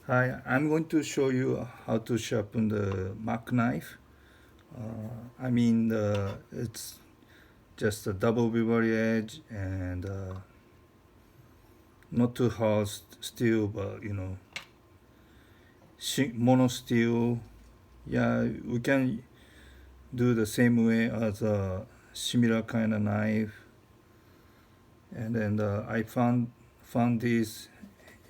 Hi, I'm going to show you how to sharpen the Mac knife. It's just a double bevel edge and not too hard steel, but mono steel. Yeah, we can do the same way as a similar kind of knife. And then I found this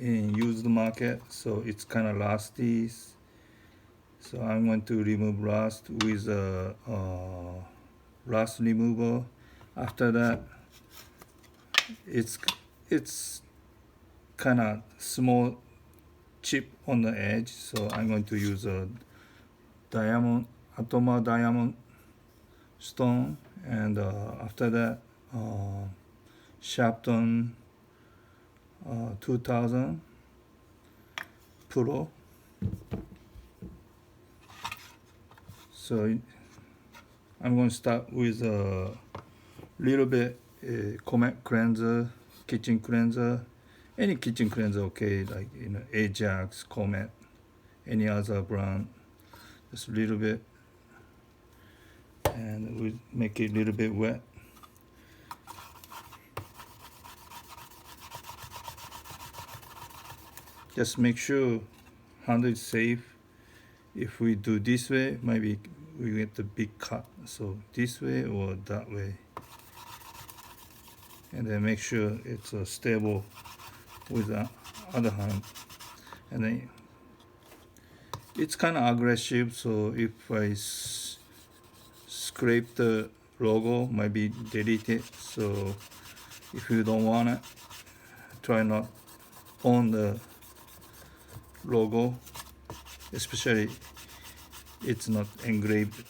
in used market, so it's kind of rusty. So I'm going to remove rust with a rust remover. After that, it's it's kind of small chip on the edge, so I'm going to use a diamond atoma diamond stone, and after that, uh, Sharpton 2000 Pro. So I'm going to start with a little bit Comet cleanser, kitchen cleanser, any kitchen cleanser, okay, like Ajax, Comet, any other brand, just a little bit, and we make it a little bit wet. Just make sure handle is safe. If we do this way, maybe we get the big cut. So this way or that way, and then make sure it's stable with the other hand. And then it's kind of aggressive, so if I scrape the logo, maybe delete it. So if you don't want it, try not on the logo, especially it's not engraved.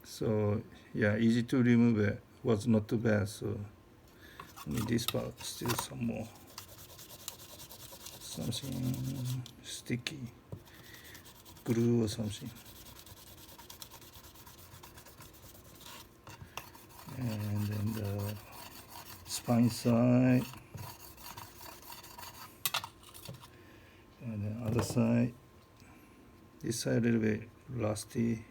So yeah, easy to remove it, was not too bad. So this part still some more, something sticky, glue or something. And then the spine side, and then other side. This side a little bit rusty.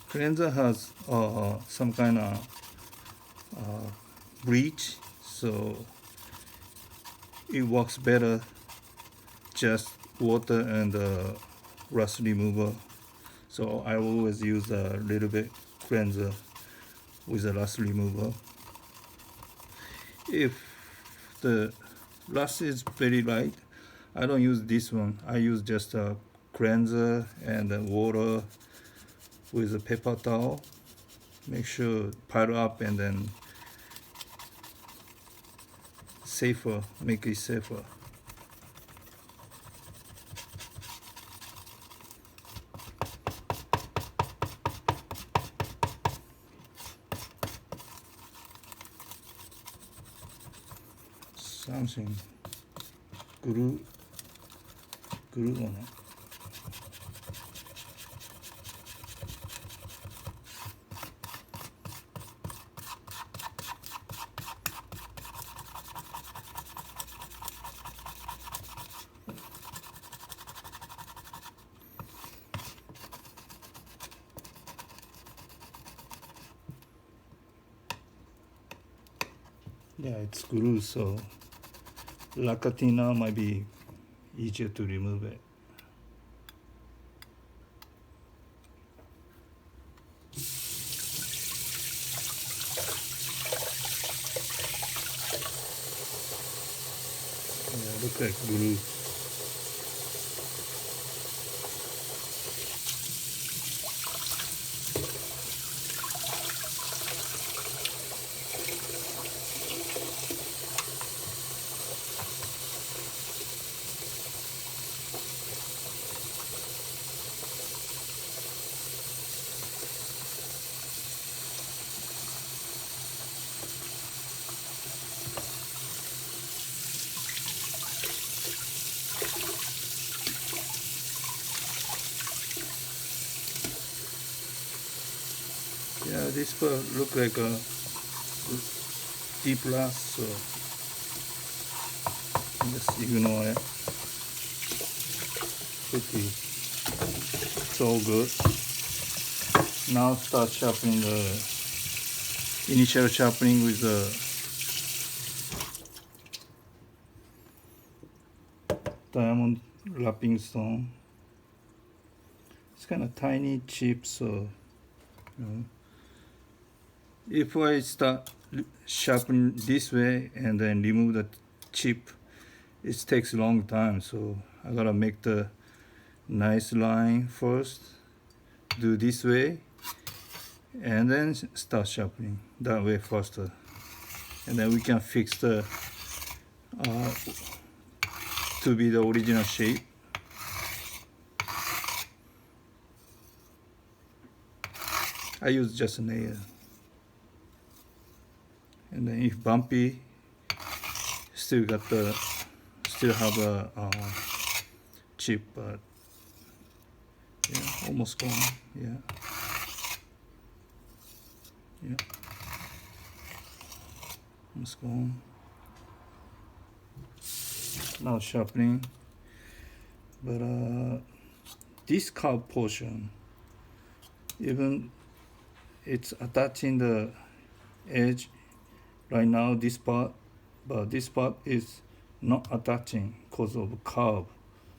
Cleanser has some kind of bleach, so it works better just water and rust remover. So I always use a little bit cleanser with a rust remover. If the rust is very light, I don't use this one. I use just a cleanser and water with a paper towel. Make sure pile up and then safer, make it safer. Something glue on it. Yeah, it's glue, so Lacatina might be easier to remove it. Yeah, look like glue. Yeah, this part look like a deep rust, so just ignore it. Pretty, it's all good. Now start sharpening the initial sharpening with the diamond wrapping stone. It's kind of tiny, cheap, so you know. If I start sharpening this way and then remove the chip, it takes a long time. So I gotta make the nice line first, do this way, and then start sharpening that way faster. And then we can fix the to be the original shape. I use just a nail. And then if bumpy, still have a chip, but yeah, almost gone. Yeah. Almost gone. Now sharpening, but this curved portion, even it's attaching the edge right now, this part, but this part is not attaching because of curve,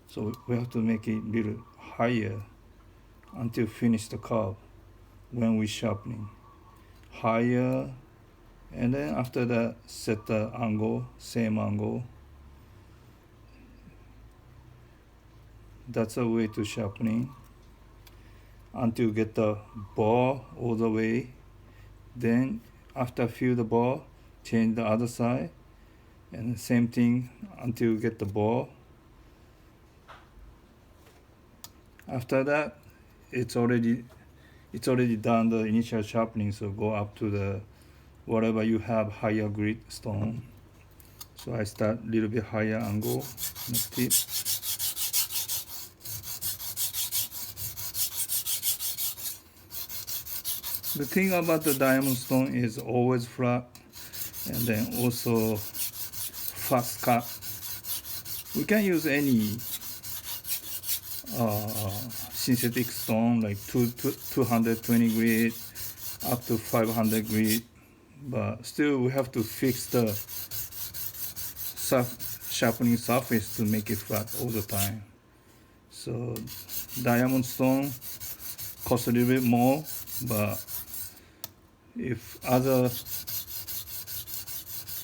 so we have to make it a little higher until finish the curve when we sharpening higher, and then after that set the angle, same angle. That's a way to sharpening until get the ball all the way. Then after fill the ball, change the other side, and same thing until get the ball. After that, it's already done the initial sharpening, so go up to the whatever you have higher grit stone. So I start a little bit higher angle on the tip. The thing about the diamond stone is always flat, and then also fast cut. We can use any synthetic stone like 220 grit up to 500 grit, but still we have to fix the sharpening surface to make it flat all the time. So diamond stone costs a little bit more, but if other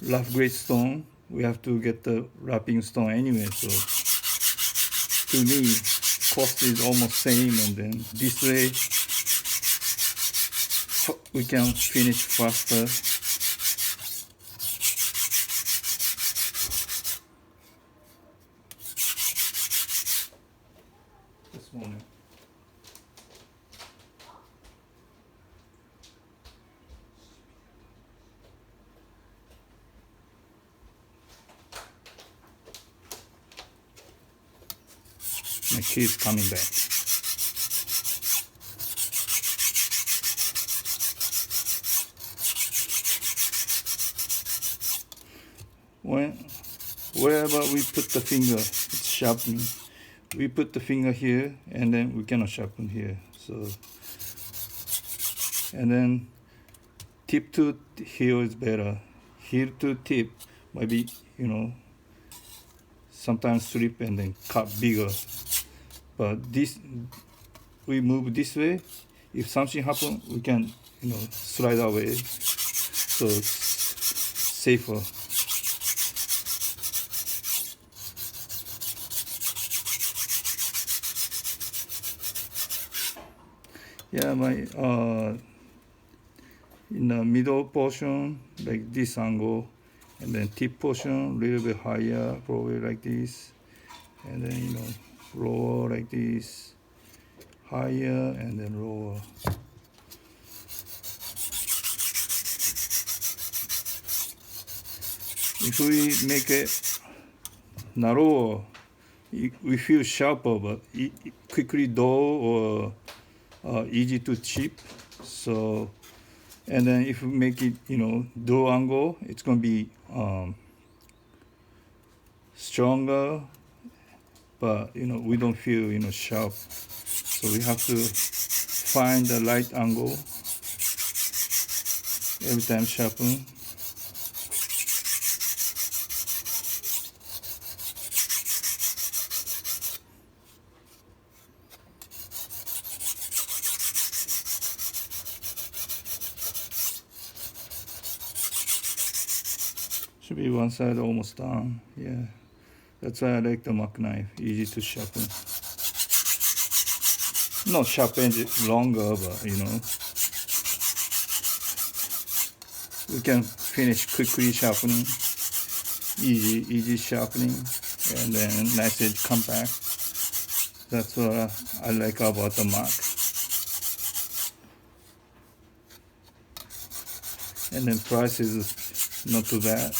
rough grade stone, we have to get the wrapping stone anyway. So to me, cost is almost same, and then this way we can finish faster. This one. My kid's coming back. Wherever we put the finger, it's sharpening. We put the finger here, and then we cannot sharpen here. So, and then tip to heel is better. Heel to tip might be, sometimes slip and then cut bigger. But this, we move this way. If something happens, we can, slide away. So it's safer. Yeah, my in the middle portion, like this angle, and then tip portion a little bit higher, probably like this, and then lower like this, higher, and then lower. If we make it narrower, we feel sharper, but quickly dull or easy to chip. So And then if we make it, dual angle, it's going to be stronger, but we don't feel sharp. So we have to find the right angle every time sharpen. Should be one side almost done. Yeah, that's why I like the Mac knife, easy to sharpen. Not sharp edge longer, but we can finish quickly sharpening, easy sharpening, and then nice edge compact. That's what I like about the Mac. And then price is not too bad.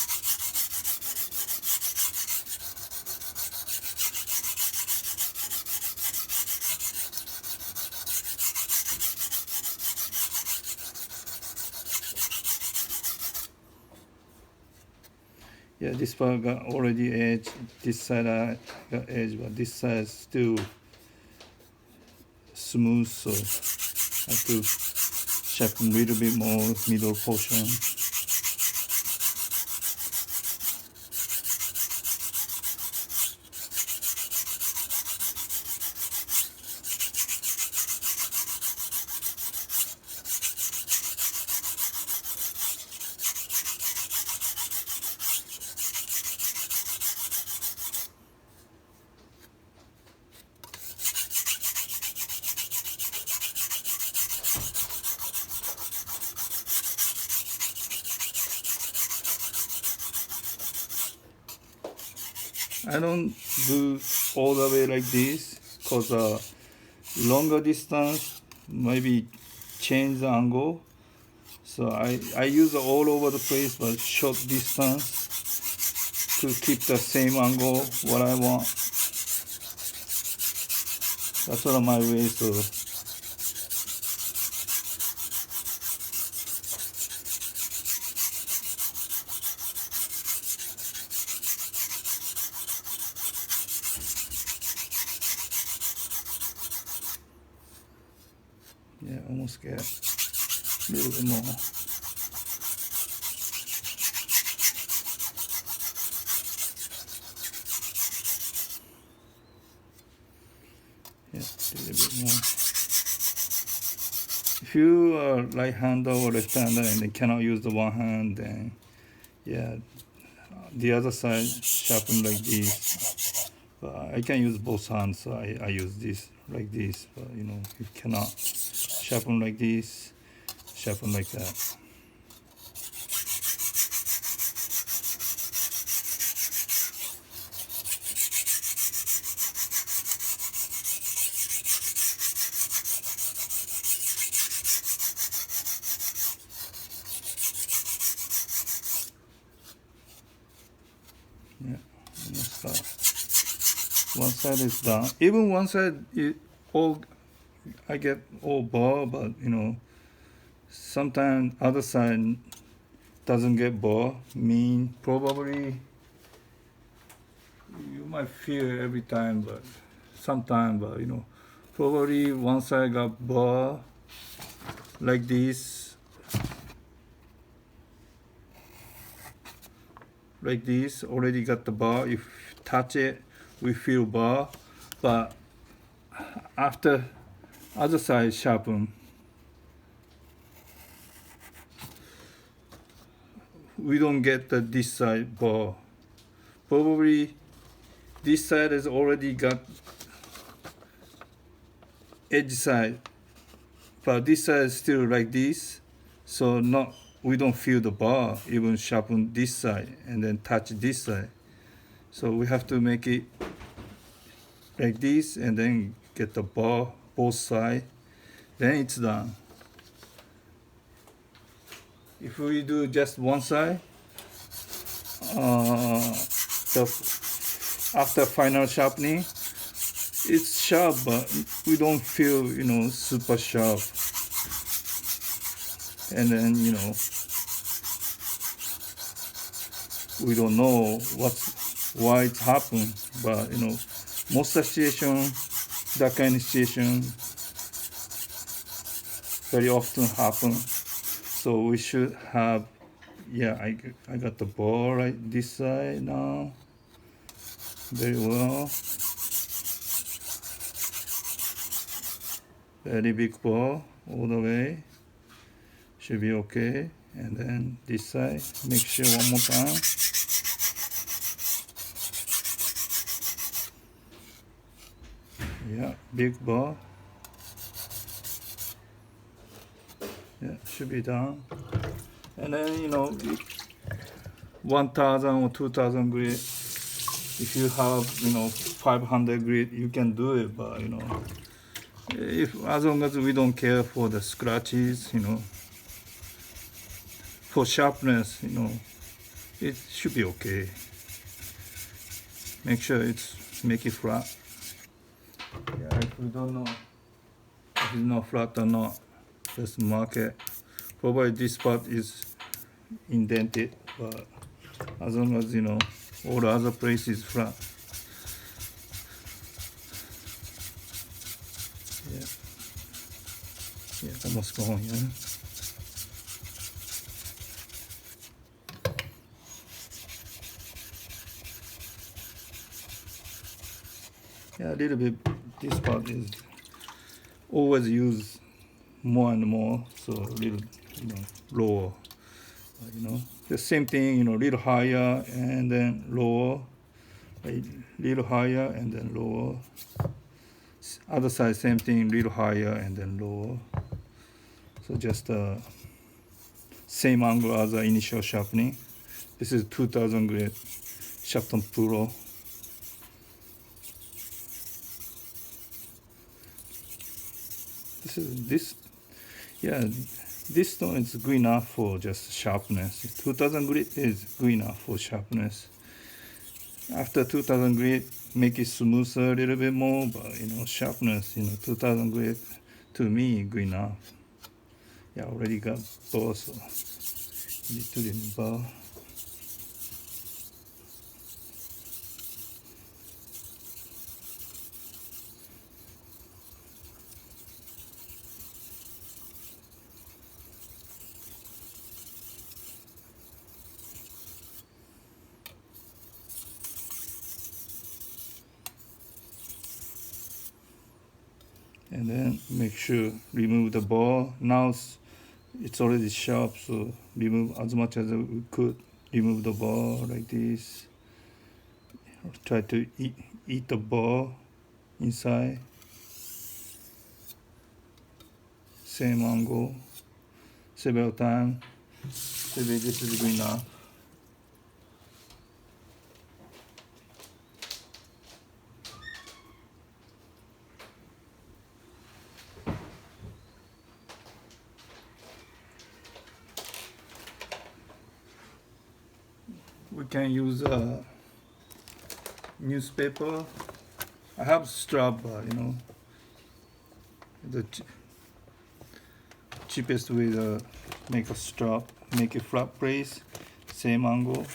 Yeah, this part got already edge. This side I got edge, but this side is still smooth, so I have to sharpen a little bit more middle portion. I don't do all the way like this because longer distance maybe change the angle. So I use all over the place, but short distance to keep the same angle what I want. That's what my way. So yeah, almost get a little bit more. Yeah, a little bit more. If you are right-hander or left-hander and then cannot use the one hand, then yeah, the other side sharpen like this. But I can use both hands, so I use this like this. But if you cannot sharpen like this, sharpen like that. Yeah, almost done. One side is done. Even one side, I get all bar, but sometimes other side doesn't get bar. Probably you might feel every time, but sometimes, but probably one side got bar like this, already got the bar. If touch it, we feel bar, but after other side sharpen, we don't get this side bar. Probably this side has already got edge side, but this side is still like this, so we don't feel the bar. Even sharpen this side and then touch this side, so we have to make it like this and then get the bar both sides, then it's done. If we do just one side, after final sharpening, it's sharp, but we don't feel super sharp. and then we don't know why it's happened, but most of the situation, that kind of situation very often happen. So we should have, yeah, I got the ball right this side now, very well, very big ball all the way, should be okay. And then this side, make sure one more time. Yeah, big ball. Yeah, should be done. And then 1000 or 2000 grit. If you have 500 grit, you can do it. But if as long as we don't care for the scratches, for sharpness, it should be okay. Make sure make it flat. Yeah, if we don't know if it's not flat or not, just mark it. Probably this part is indented, but as long as all the other place is flat. Yeah, almost gone. Yeah, a little bit. This part is always used more and more, so a little lower. The same thing, little higher and then lower, a little higher and then lower. Other side, same thing, little higher and then lower. So just same angle as the initial sharpening. This is 2000 grit Sharpton Pro. This stone is good enough for just sharpness. 2000 grit is good enough for sharpness. After 2000 grit, make it smoother a little bit more, but sharpness, 2000 grit to me good enough. Yeah, already got both, so need to remove. And then make sure remove the ball. Now it's already sharp, so remove as much as we could. Remove the ball like this. Try to eat the ball inside. Same angle several times. Maybe this is good enough. We can use a newspaper. I have strap, the cheapest way to make a strap, make a flat brace, same angle.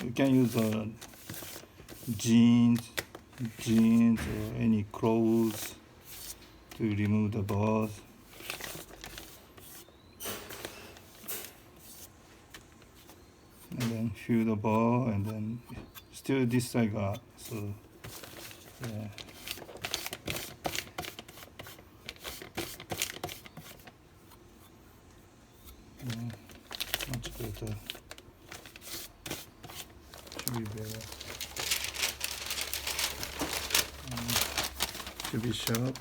You can use jeans or any clothes to remove the balls. And then fill the ball, and then still this I got, so yeah. Much better. Should be better. Should be sharp.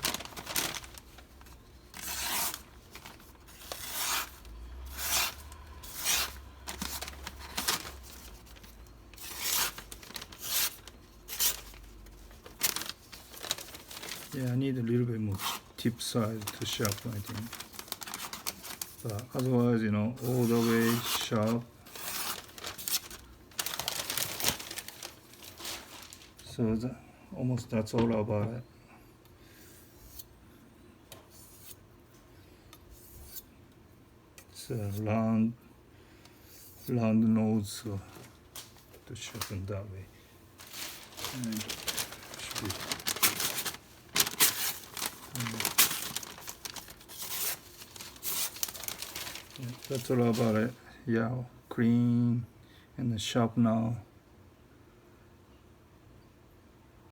Yeah, I need a little bit more tip side to sharpen, I think. But otherwise, all the way sharp. So almost that's all about it. It's a round nose, so to sharpen that way. And should be, yeah, that's all about it. Yeah, clean and sharp now.